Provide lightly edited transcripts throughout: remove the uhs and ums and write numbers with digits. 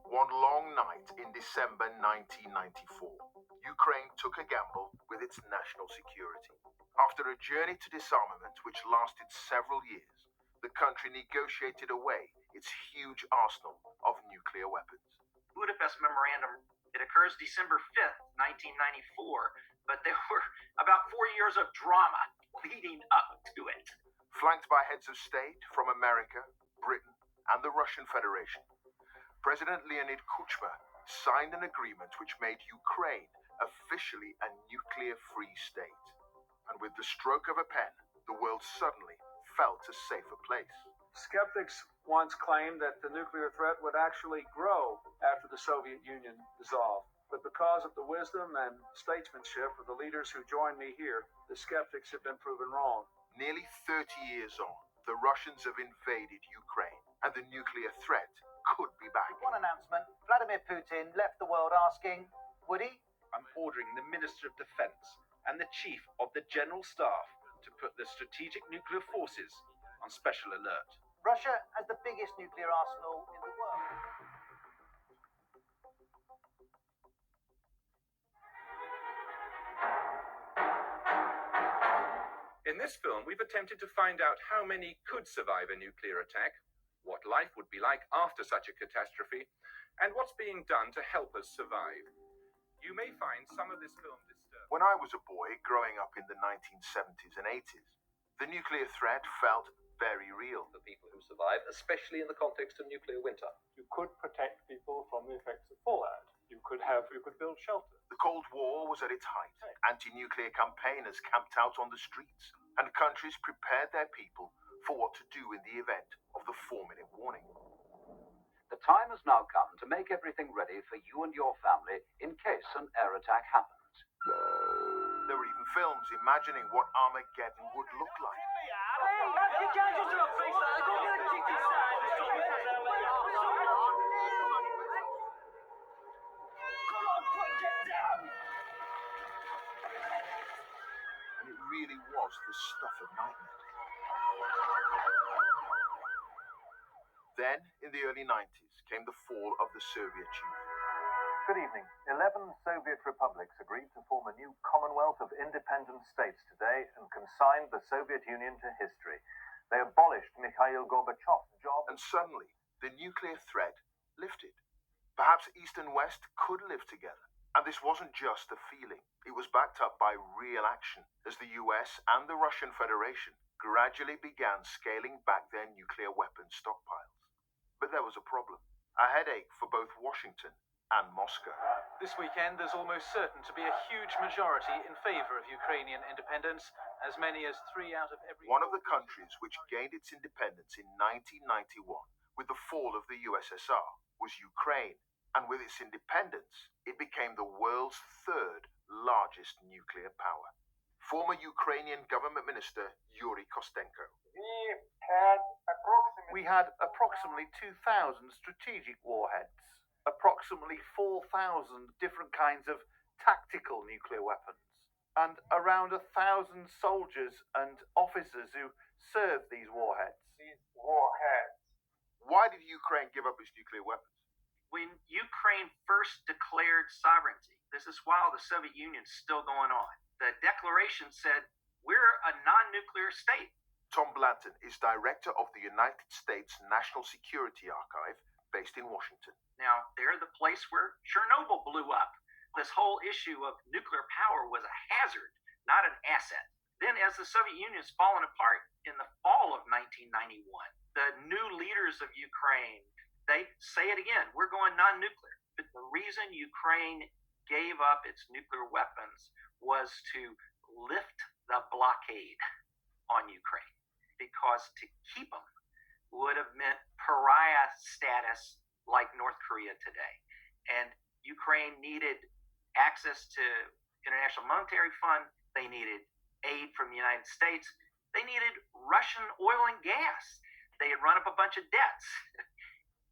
One long night in December 1994, Ukraine took a gamble with its national security. After a journey to disarmament which lasted several years, the country negotiated away its huge arsenal of nuclear weapons. Budapest Memorandum, it occurs December 5th, 1994, but there were about 4 years of drama leading up to it. Flanked by heads of state from America, Britain, and the Russian Federation, President Leonid Kuchma signed an agreement which made Ukraine officially a nuclear-free state. And with the stroke of a pen, the world suddenly felt a safer place. Skeptics once claimed that the nuclear threat would actually grow after the Soviet Union dissolved. But because of the wisdom and statesmanship of the leaders who joined me here, the skeptics have been proven wrong. Nearly 30 years on, the Russians have invaded Ukraine, and the nuclear threat could be back. One announcement, Vladimir Putin left the world asking, would he? I'm ordering the Minister of Defense and the Chief of the General Staff to put the strategic nuclear forces on special alert. Russia has the biggest nuclear arsenal in the world. In this film, we've attempted to find out how many could survive a nuclear attack, what life would be like after such a catastrophe, and what's being done to help us survive. You may find some of this film disturbing. When I was a boy growing up in the 1970s and 80s, the nuclear threat felt very real. For people who survive, especially in the context of nuclear winter. You could protect people from the effects of fallout. You could build shelter. The Cold War was at its height. Anti-nuclear campaigners camped out on the streets, and countries prepared their people for what to do in the event of the 4-minute warning. The time has now come to make everything ready for you and your family in case an air attack happens. There were even films imagining what Armageddon would look like. And it really was the stuff of nightmares. Then, in the early 90s, came the fall of the Soviet Union. Good evening. 11 Soviet republics agreed to form a new Commonwealth of Independent States today and consigned the Soviet Union to history. They abolished Mikhail Gorbachev's job. And suddenly, the nuclear threat lifted. Perhaps East and West could live together. And this wasn't just a feeling. It was backed up by real action, as the US and the Russian Federation gradually began scaling back their nuclear weapons stockpiles. But there was a problem. A headache for both Washington and Moscow. This weekend, there's almost certain to be a huge majority in favor of Ukrainian independence, as many as 3 out of every... One of the countries which gained its independence in 1991 with the fall of the USSR was Ukraine, and with its independence, it became the world's 3rd largest nuclear power. Former Ukrainian government minister Yuri Kostenko. We had approximately 2,000 strategic warheads, approximately 4,000 different kinds of tactical nuclear weapons, and around 1,000 soldiers and officers who served these warheads. Why did Ukraine give up its nuclear weapons? When Ukraine first declared sovereignty, this is while the Soviet Union's still going on, the declaration said, we're a non-nuclear state. Tom Blanton is director of the United States National Security Archive, based in Washington. Now, they're the place where Chernobyl blew up. This whole issue of nuclear power was a hazard, not an asset. Then, as the Soviet Union's fallen apart in the fall of 1991, the new leaders of Ukraine, they say it again, we're going non-nuclear. But the reason Ukraine gave up its nuclear weapons was to lift the blockade on Ukraine, because to keep them would have meant pariah status like North Korea today. And Ukraine needed access to International Monetary Fund. They needed aid from the United States. They needed Russian oil and gas. They had run up a bunch of debts.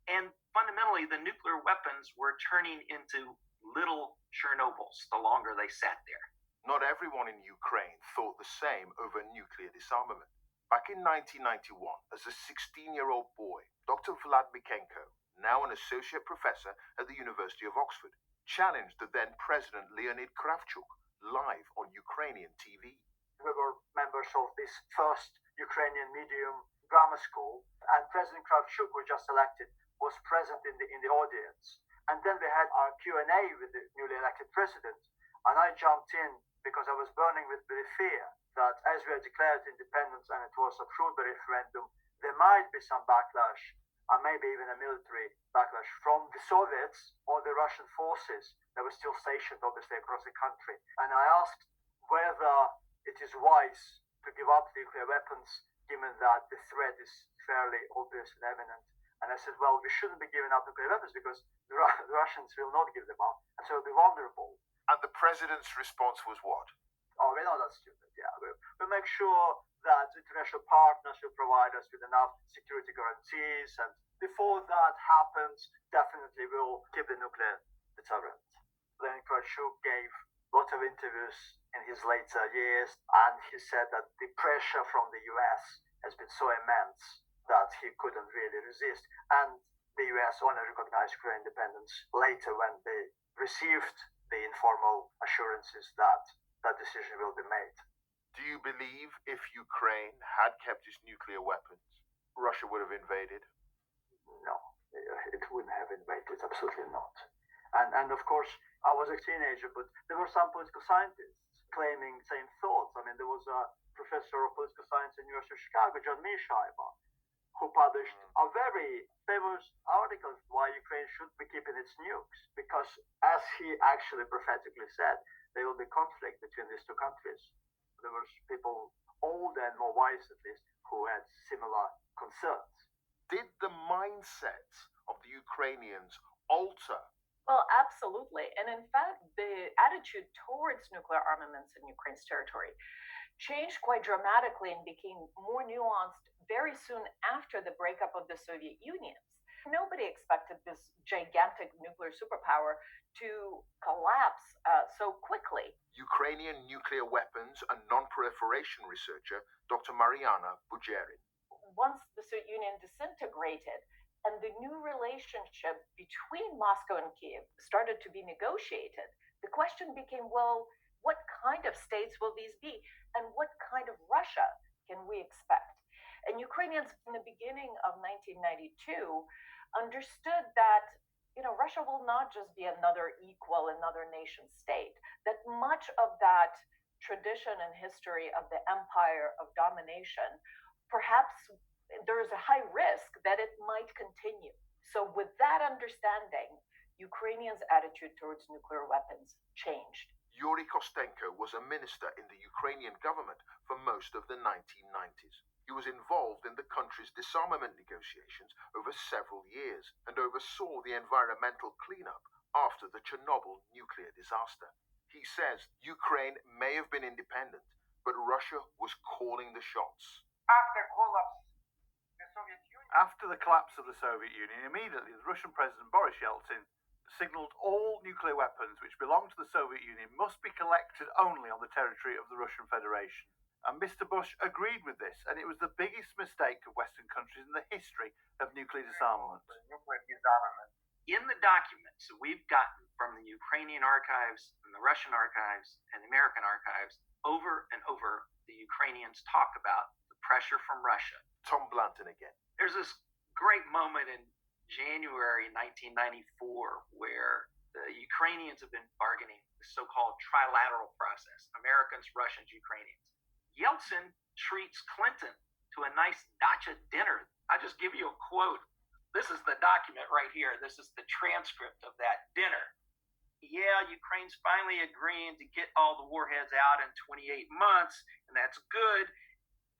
And fundamentally, the nuclear weapons were turning into little Chernobyls the longer they sat there. Not everyone in Ukraine thought the same over nuclear disarmament. Back in 1991, as a 16-year-old boy, Dr. Vlad Mykhnenko, now an associate professor at the University of Oxford, challenged the then President Leonid Kravchuk live on Ukrainian TV. We were members of this first Ukrainian medium grammar school, and President Kravchuk, who was just elected, was present in the audience. And then we had our Q&A with the newly elected president, and I jumped in because I was burning with fear that as we had declared independence and it was approved by referendum, there might be some backlash, and maybe even a military backlash from the Soviets or the Russian forces that were still stationed, obviously, across the country. And I asked whether it is wise to give up nuclear weapons, given that the threat is fairly obvious and evident. And I said, well, we shouldn't be giving up nuclear weapons because the Russians will not give them up, and so we'll be vulnerable. And the president's response was what? Oh, we're not that stupid, yeah. We'll make sure that international partners will provide us with enough security guarantees, and before that happens, definitely we'll keep the nuclear deterrent. Leonid Kravchuk gave lots of interviews in his later years, and he said that the pressure from the US has been so immense that he couldn't really resist. And the US only recognized Ukraine independence later when they received the informal assurances that that decision will be made. Do you believe if Ukraine had kept its nuclear weapons, Russia would have invaded? No, it wouldn't have invaded, absolutely not. And of course, I was a teenager, but there were some political scientists claiming the same thoughts. I mean, there was a professor of political science at the University of Chicago, John Mearsheimer, who published a very famous article why Ukraine should be keeping its nukes, because as he actually prophetically said, there will be conflict between these two countries. There were people older and more wise, at least, who had similar concerns. Did the mindset of the Ukrainians alter? Well, absolutely. And in fact, the attitude towards nuclear armaments in Ukraine's territory changed quite dramatically and became more nuanced very soon after the breakup of the Soviet Union. Nobody expected this gigantic nuclear superpower to collapse so quickly. Ukrainian nuclear weapons and non-proliferation researcher Dr. Mariana Bujerin. Once the Soviet Union disintegrated and the new relationship between Moscow and Kiev started to be negotiated, the question became, well, what kind of states will these be? And what kind of Russia can we expect? And Ukrainians in the beginning of 1992 understood that, Russia will not just be another equal, another nation state, that much of that tradition and history of the empire of domination, perhaps there is a high risk that it might continue. So with that understanding, Ukrainians' attitude towards nuclear weapons changed. Yuri Kostenko was a minister in the Ukrainian government for most of the 1990s. He was involved in the country's disarmament negotiations over several years and oversaw the environmental cleanup after the Chernobyl nuclear disaster. He says Ukraine may have been independent, but Russia was calling the shots. After the collapse of the Soviet Union, immediately the Russian President Boris Yeltsin signalled all nuclear weapons which belonged to the Soviet Union must be collected only on the territory of the Russian Federation. And Mr. Bush agreed with this, and it was the biggest mistake of Western countries in the history of nuclear disarmament. In the documents that we've gotten from the Ukrainian archives and the Russian archives and the American archives, over and over, the Ukrainians talk about the pressure from Russia. Tom Blanton again. There's this great moment in January 1994 where the Ukrainians have been bargaining the so-called trilateral process, Americans, Russians, Ukrainians. Yeltsin treats Clinton to a nice dacha dinner. I just give you a quote. This is the document right here. This is the transcript of that dinner. Yeah, Ukraine's finally agreeing to get all the warheads out in 28 months, and that's good.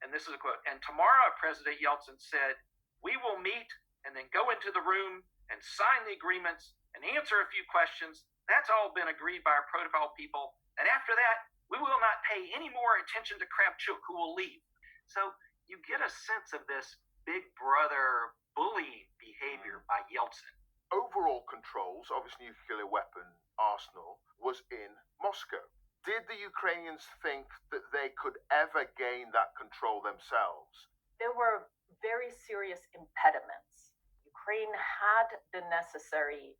And this is a quote. And tomorrow, President Yeltsin said, we will meet and then go into the room and sign the agreements and answer a few questions. That's all been agreed by our protocol people. And after that, we will not pay any more attention to Kravchuk, who will leave. So you get a sense of this big brother bullying behavior by Yeltsin. Overall controls of its nuclear weapon arsenal was in Moscow. Did the Ukrainians think that they could ever gain that control control themselves. There were very serious impediments. Ukraine had the necessary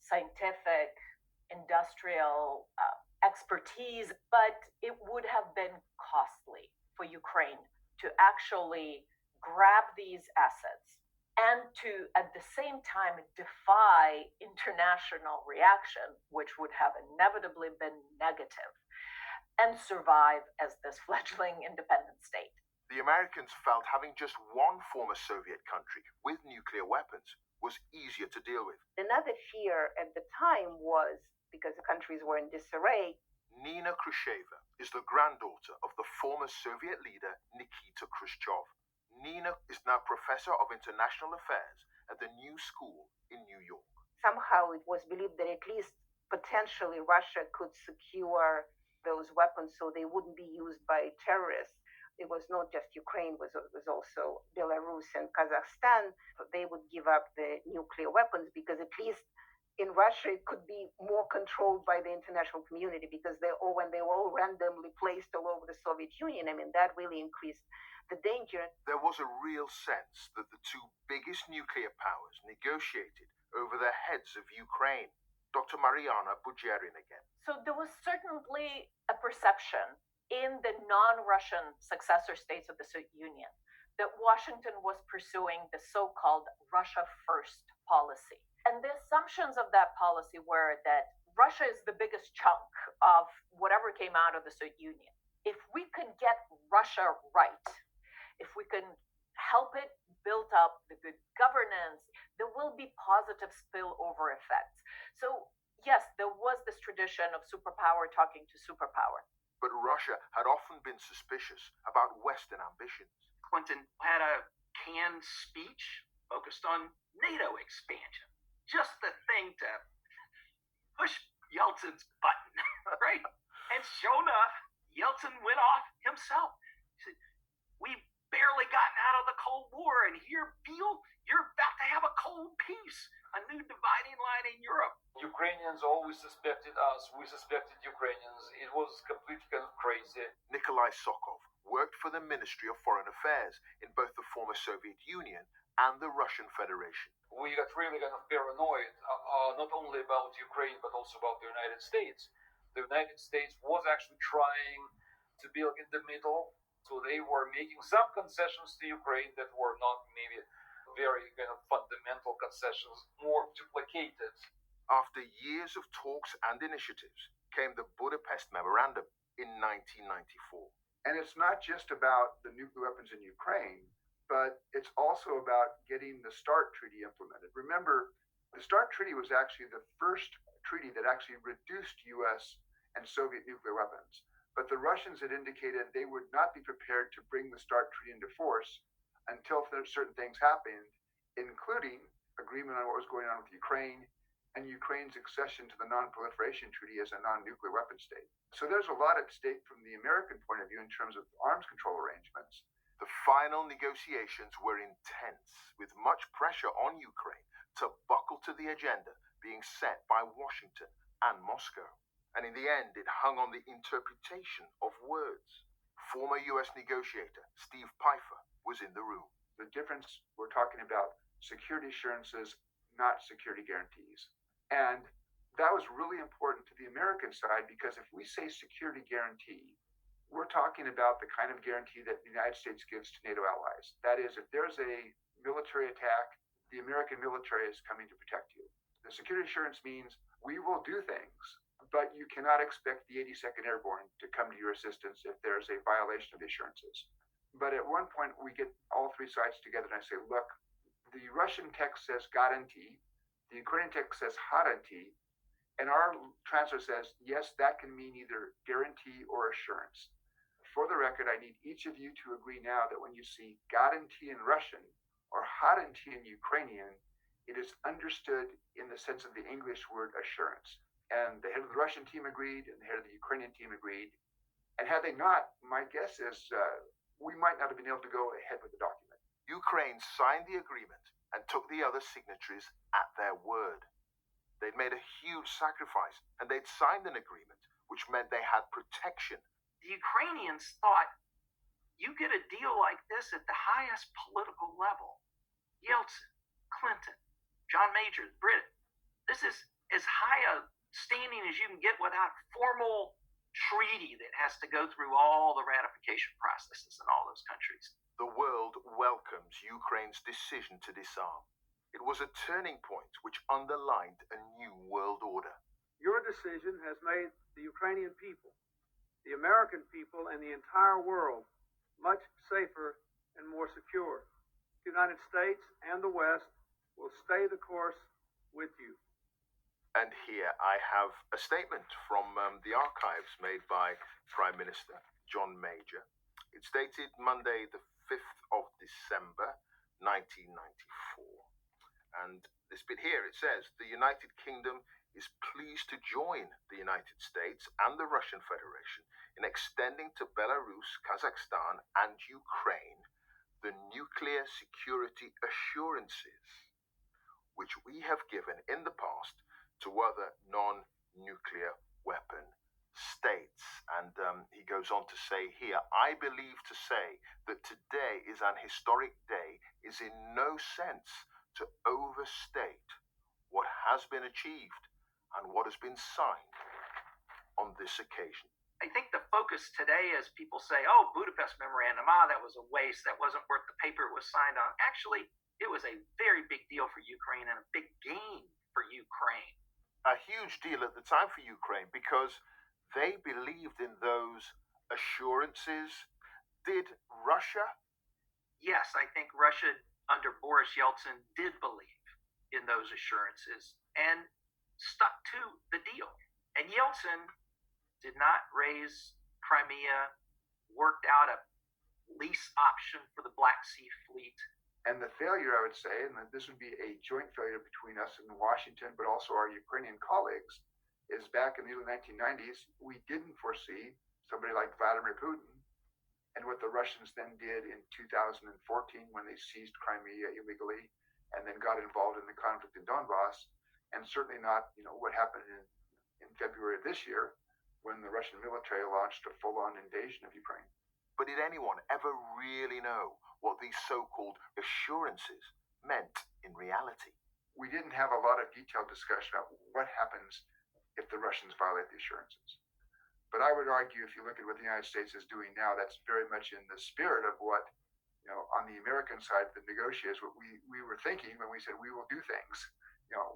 scientific, industrial expertise, but it would have been costly for Ukraine to actually grab these assets and to, at the same time, defy international reaction, which would have inevitably been negative, and survive as this fledgling independent state. The Americans felt having just one former Soviet country with nuclear weapons was easier to deal with. Another fear at the time was, because the countries were in disarray, Nina Khrushcheva is the granddaughter of the former Soviet leader Nikita Khrushchev. Nina is now professor of international affairs at the New School in New York. Somehow it was believed that at least potentially Russia could secure those weapons so they wouldn't be used by terrorists. It was not just Ukraine, it was also Belarus and Kazakhstan. They would give up the nuclear weapons because at least in Russia it could be more controlled by the international community, because when they were all randomly placed all over the Soviet Union, I mean, that really increased the danger. There was a real sense that the two biggest nuclear powers negotiated over the heads of Ukraine. Dr. Mariana Bujerin again. So there was certainly a perception in the non-Russian successor states of the Soviet Union that Washington was pursuing the so-called Russia First policy. And the assumptions of that policy were that Russia is the biggest chunk of whatever came out of the Soviet Union. If we could get Russia right, if we can help it build up the good governance, there will be positive spillover effects. So yes, there was this tradition of superpower talking to superpower. But Russia had often been suspicious about Western ambitions. Clinton had a canned speech focused on NATO expansion. Just the thing to push Yeltsin's button, right? And sure enough, Yeltsin went off himself. He said, "We've barely gotten out of the Cold War, and here, Bill, you're about to have a cold peace, a new dividing line in Europe." Ukrainians always suspected us, we suspected Ukrainians. It was completely kind of crazy. Nikolai Sokov worked for the Ministry of Foreign Affairs in both the former Soviet Union and the Russian Federation. We got really kind of paranoid, not only about Ukraine, but also about the United States. The United States was actually trying to be like in the middle, so they were making some concessions to Ukraine that were not maybe very kind of fundamental concessions, more duplicated. After years of talks and initiatives came the Budapest Memorandum in 1994. And it's not just about the nuclear weapons in Ukraine, but it's also about getting the START Treaty implemented. Remember, the START Treaty was actually the first treaty that actually reduced U.S. and Soviet nuclear weapons. But the Russians had indicated they would not be prepared to bring the START Treaty into force until certain things happened, including agreement on what was going on with Ukraine and Ukraine's accession to the Non-Proliferation Treaty as a non-nuclear weapon state. So there's a lot at stake from the American point of view in terms of arms control arrangements. The final negotiations were intense, with much pressure on Ukraine to buckle to the agenda being set by Washington and Moscow. And in the end, it hung on the interpretation of words. Former U.S. negotiator Steve Pfeiffer was in the room. The difference, we're talking about security assurances, not security guarantees. And that was really important to the American side, because if we say security guarantee, we're talking about the kind of guarantee that the United States gives to NATO allies. That is, if there's a military attack, the American military is coming to protect you. The security assurance means we will do things, but you cannot expect the 82nd Airborne to come to your assistance if there's a violation of the assurances. But at one point, we get all three sides together and I say, look, the Russian text says guarantee, the Ukrainian text says guarantee, and our translator says, yes, that can mean either guarantee or assurance. For the record, I need each of you to agree now that when you see guarantee in Russian or guarantee in Ukrainian, it is understood in the sense of the English word assurance. And the head of the Russian team agreed, and the head of the Ukrainian team agreed. And had they not, my guess is we might not have been able to go ahead with the document. Ukraine signed the agreement and took the other signatories at their word. They'd made a huge sacrifice, and they'd signed an agreement which meant they had protection. The Ukrainians thought you get a deal like this at the highest political level. Yeltsin, Clinton, John Major, Britain. This is as high a standing as you can get without formal treaty that has to go through all the ratification processes in all those countries. The world welcomes Ukraine's decision to disarm. It was a turning point which underlined a new world order. Your decision has made the Ukrainian people, the American people, and the entire world much safer and more secure. The United States and the West will stay the course with you. And here I have a statement from the archives made by Prime Minister John Major. It's dated Monday, the 5th of December, 1994. And this bit here, it says, the United Kingdom is pleased to join the United States and the Russian Federation in extending to Belarus, Kazakhstan, and Ukraine the nuclear security assurances which we have given in the past to other non-nuclear weapon states. And he goes on to say here, I believe to say that today is an historic day is in no sense to overstate what has been achieved and what has been signed on this occasion. I think the focus today is people say, oh, Budapest Memorandum, that was a waste, that wasn't worth the paper it was signed on. Actually, it was a very big deal for Ukraine and a big gain for Ukraine. A huge deal at the time for Ukraine because they believed in those assurances. Did Russia? Yes, I think Russia under Boris Yeltsin did believe in those assurances and stuck to the deal. And Yeltsin did not raise Crimea, worked out a lease option for the Black Sea Fleet. And the failure, I would say, and this would be a joint failure between us and Washington, but also our Ukrainian colleagues, is back in the early 1990s, we didn't foresee somebody like Vladimir Putin and what the Russians then did in 2014 when they seized Crimea illegally and then got involved in the conflict in Donbass, and certainly not, what happened in February of this year when the Russian military launched a full-on invasion of Ukraine. But did anyone ever really know what these so-called assurances meant in reality? We didn't have a lot of detailed discussion about what happens if the Russians violate the assurances. But I would argue, if you look at what the United States is doing now, that's very much in the spirit of what, on the American side, the negotiators, what we were thinking when we said we will do things.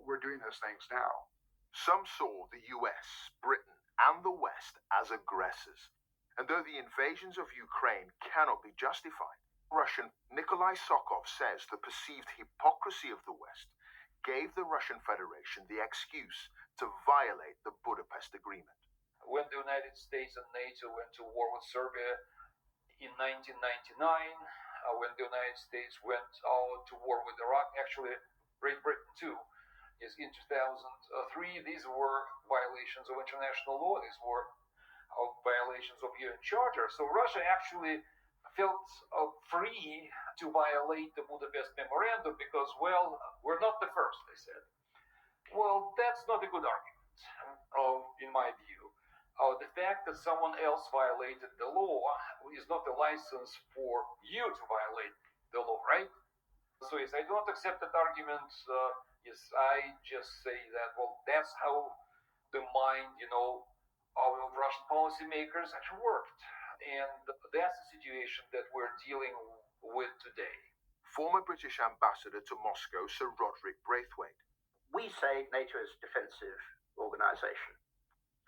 We're doing those things now. Some saw the US, Britain, and the West as aggressors. And though the invasions of Ukraine cannot be justified, Russian Nikolai Sokov says the perceived hypocrisy of the West gave the Russian Federation the excuse to violate the Budapest Agreement. When the United States and NATO went to war with Serbia in 1999, when the United States went to war with Iraq, actually Great Britain too, is in 2003, these were violations of international law, these were violations of UN Charter. So Russia actually felt free to violate the Budapest Memorandum because, well, we're not the first, they said. Well, that's not a good argument, in my view. The fact that someone else violated the law is not a license for you to violate the law, right? So yes, I don't accept that argument. Yes, I just say that, well, that's how the mind, of Russian policymakers actually worked. And that's the situation that we're dealing with today. Former British ambassador to Moscow, Sir Roderick Braithwaite. We say NATO is a defensive organisation.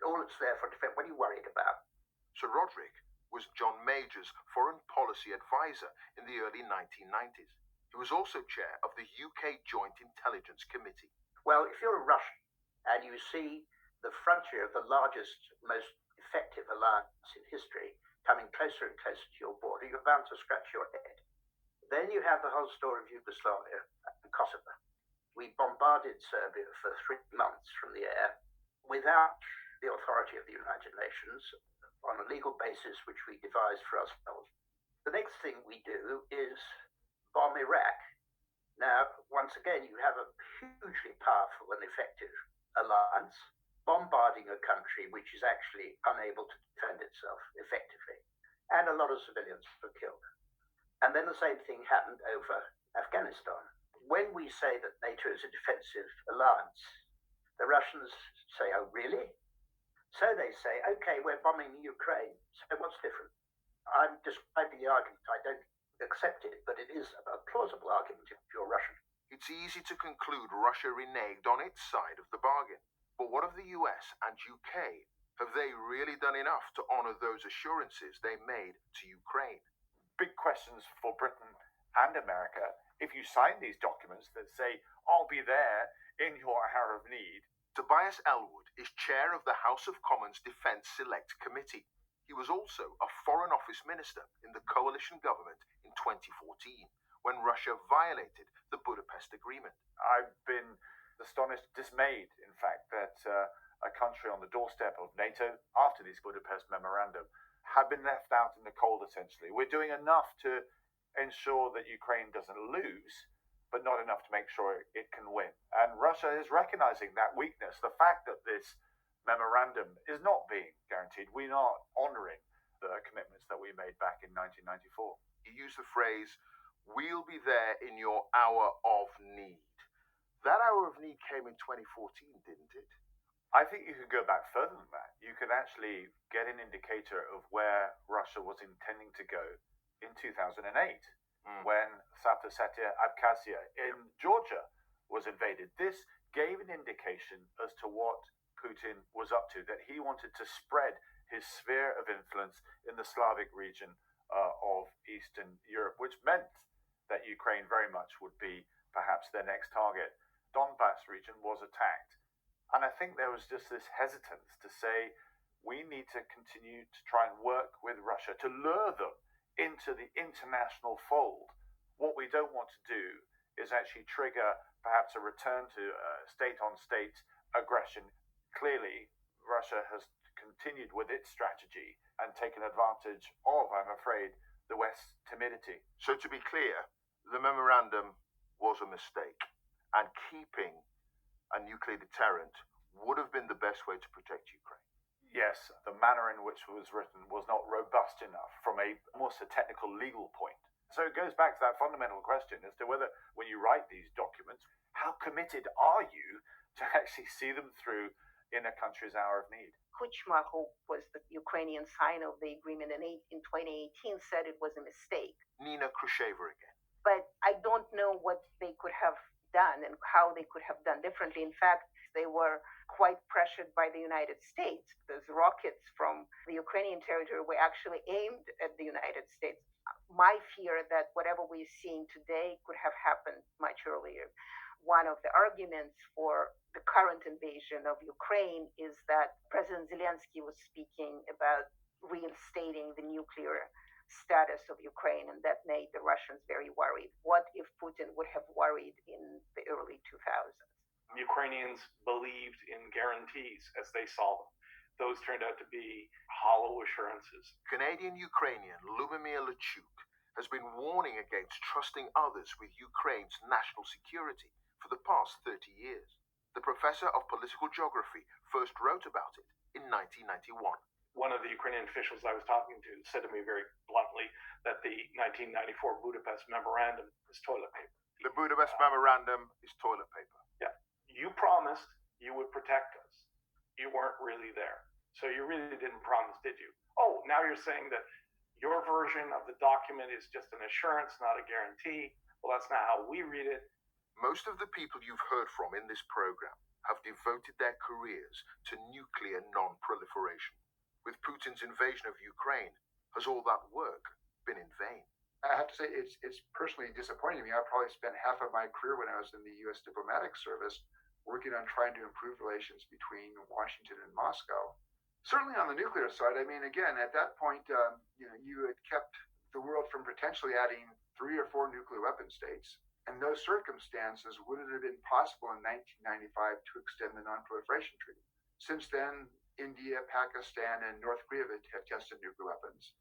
All it's there for defence. What are you worried about? Sir Roderick was John Major's foreign policy advisor in the early 1990s. He was also chair of the UK Joint Intelligence Committee. Well, if you're a Russian and you see the frontier of the largest, most effective alliance in history coming closer and closer to your border, you're bound to scratch your head. Then you have the whole story of Yugoslavia and Kosovo. We bombarded Serbia for 3 months from the air without the authority of the United Nations on a legal basis which we devised for ourselves. The next thing we do is bomb Iraq. Now, once again, you have a hugely powerful and effective alliance bombarding a country which is actually unable to defend itself effectively. and a lot of civilians were killed. And then the same thing happened over Afghanistan. When we say that NATO is a defensive alliance, the Russians say, oh, really? So they say, okay, we're bombing Ukraine, so what's different? I'm describing the argument. I don't accept it, but it is a plausible argument if you're Russian. It's easy to conclude Russia reneged on its side of the bargain. But what of the US and UK? Have they really done enough to honour those assurances they made to Ukraine? Big questions for Britain and America. If you sign these documents that say, I'll be there in your hour of need. Tobias Ellwood is chair of the House of Commons Defence Select Committee. He was also a Foreign Office Minister in the coalition government in 2014, when Russia violated the Budapest Agreement. I've been astonished, dismayed, in fact, that a country on the doorstep of NATO, after this Budapest memorandum, have been left out in the cold, essentially. We're doing enough to ensure that Ukraine doesn't lose, but not enough to make sure it can win. And Russia is recognizing that weakness, the fact that this memorandum is not being guaranteed. We're not honoring the commitments that we made back in 1994. You use the phrase, we'll be there in your hour of need. That hour of need came in 2014, didn't it? I think you could go back further than that. You could actually get an indicator of where Russia was intending to go in 2008, when South Ossetia, Abkhazia in Georgia was invaded. This gave an indication as to what Putin was up to, that he wanted to spread his sphere of influence in the Slavic region of Eastern Europe, which meant that Ukraine very much would be perhaps their next target. Donbass region was attacked. And I think there was just this hesitance to say, we need to continue to try and work with Russia to lure them into the international fold. What we don't want to do is actually trigger perhaps a return to state-on-state aggression. Clearly, Russia has continued with its strategy and taken advantage of, I'm afraid, the West's timidity. So to be clear, the memorandum was a mistake, and keeping a nuclear deterrent would have been the best way to protect Ukraine. Yes, the manner in which it was written was not robust enough from a almost a technical legal point. So it goes back to that fundamental question as to whether, when you write these documents, how committed are you to actually see them through in a country's hour of need? Kuchma, who was the Ukrainian signer of the agreement in 2018, said it was a mistake. Nina Khrushcheva again. But I don't know what they could have done and how they could have done differently. In fact, they were quite pressured by the United States. Those rockets from the Ukrainian territory were actually aimed at the United States. My fear that whatever we're seeing today could have happened much earlier. One of the arguments for the current invasion of Ukraine is that President Zelensky was speaking about reinstating the nuclear status of Ukraine, and that made the Russians very worried. What if Putin would have worried in the early 2000s? Ukrainians believed in guarantees as they saw them. Those turned out to be hollow assurances. Canadian-Ukrainian Lyubomir Lechuk has been warning against trusting others with Ukraine's national security for the past 30 years. The professor of political geography first wrote about it in 1991. One of the Ukrainian officials I was talking to said to me very bluntly that the 1994 Budapest Memorandum is toilet paper. The Budapest Memorandum is toilet paper. Yeah. You promised you would protect us. You weren't really there. So you really didn't promise, did you? Oh, now you're saying that your version of the document is just an assurance, not a guarantee. Well, that's not how we read it. Most of the people you've heard from in this program have devoted their careers to nuclear non-proliferation. With Putin's invasion of Ukraine, has all that work been in vain? I have to say, it's personally disappointing me. I probably spent half of my career when I was in the U.S. diplomatic service working on trying to improve relations between Washington and Moscow. Certainly on the nuclear side, I mean, again, at that point, you had kept the world from potentially adding 3 or 4 nuclear weapon states. In those circumstances, would it have been possible in 1995 to extend the Non-Proliferation Treaty? Since then, India, Pakistan, and North Korea have tested nuclear weapons.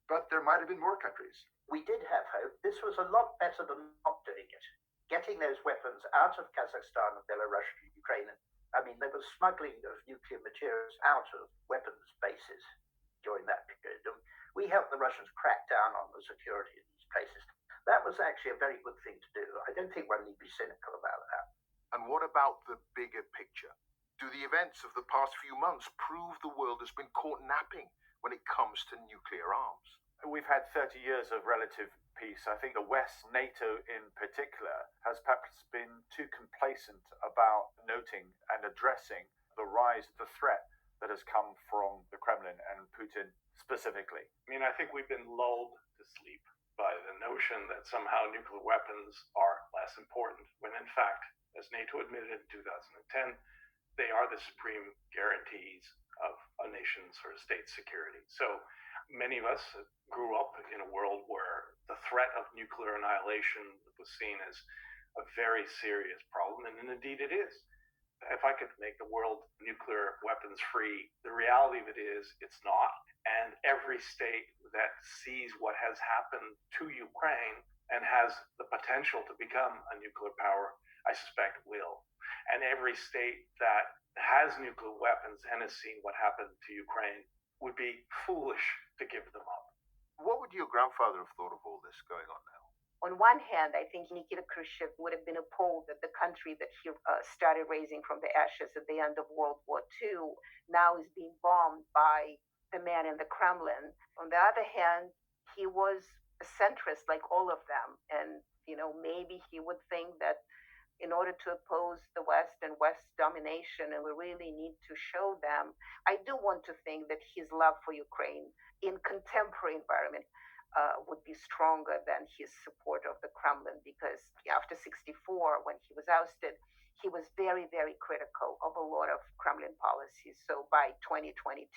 But there might have been more countries. We did have hope. This was a lot better than not doing it. Getting those weapons out of Kazakhstan and Belarus and Ukraine. I mean, there was smuggling of nuclear materials out of weapons bases during that period. We helped the Russians crack down on the security of these places. That was actually a very good thing to do. I don't think one need be cynical about that. And what about the bigger picture? Do the events of the past few months prove the world has been caught napping when it comes to nuclear arms? We've had 30 years of relative peace. I think the West, NATO in particular, has perhaps been too complacent about noting and addressing the rise of the threat that has come from the Kremlin and Putin specifically. I mean, I think we've been lulled to sleep by the notion that somehow nuclear weapons are less important, when in fact, as NATO admitted in 2010, they are the supreme guarantees of a nation's or a state's security. So many of us grew up in a world where the threat of nuclear annihilation was seen as a very serious problem, and indeed it is. If I could make the world nuclear weapons free, the reality of it is it's not. And every state that sees what has happened to Ukraine and has the potential to become a nuclear power, I suspect will. And every state that has nuclear weapons and has seen what happened to Ukraine would be foolish to give them up. What would your grandfather have thought of all this going on now? On one hand, I think Nikita Khrushchev would have been appalled that the country that he started raising from the ashes at the end of World War II now is being bombed by the man in the Kremlin. On the other hand, he was a centrist like all of them. And, maybe he would think that in order to oppose the West and West domination, and we really need to show them, I do want to think that his love for Ukraine in contemporary environment would be stronger than his support of the Kremlin, because after 1964, when he was ousted, he was very, very critical of a lot of Kremlin policies. So by 2022,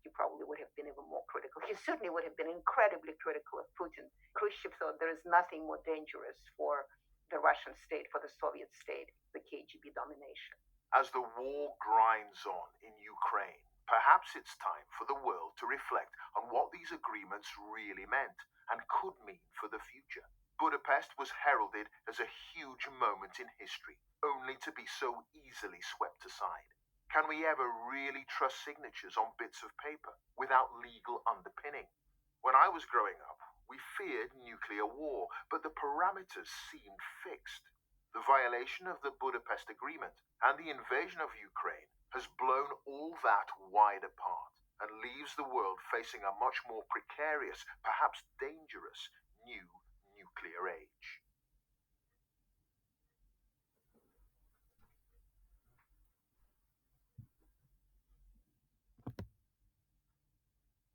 he probably would have been even more critical. He certainly would have been incredibly critical of Putin. Khrushchev thought there is nothing more dangerous for the Russian state, for the Soviet state, the KGB domination. As the war grinds on in Ukraine, perhaps it's time for the world to reflect on what these agreements really meant and could mean for the future. Budapest was heralded as a huge moment in history, only to be so easily swept aside. Can we ever really trust signatures on bits of paper without legal underpinning? When I was growing up, we feared nuclear war, but the parameters seemed fixed. The violation of the Budapest Agreement and the invasion of Ukraine has blown all that wide apart and leaves the world facing a much more precarious, perhaps dangerous, new nuclear age.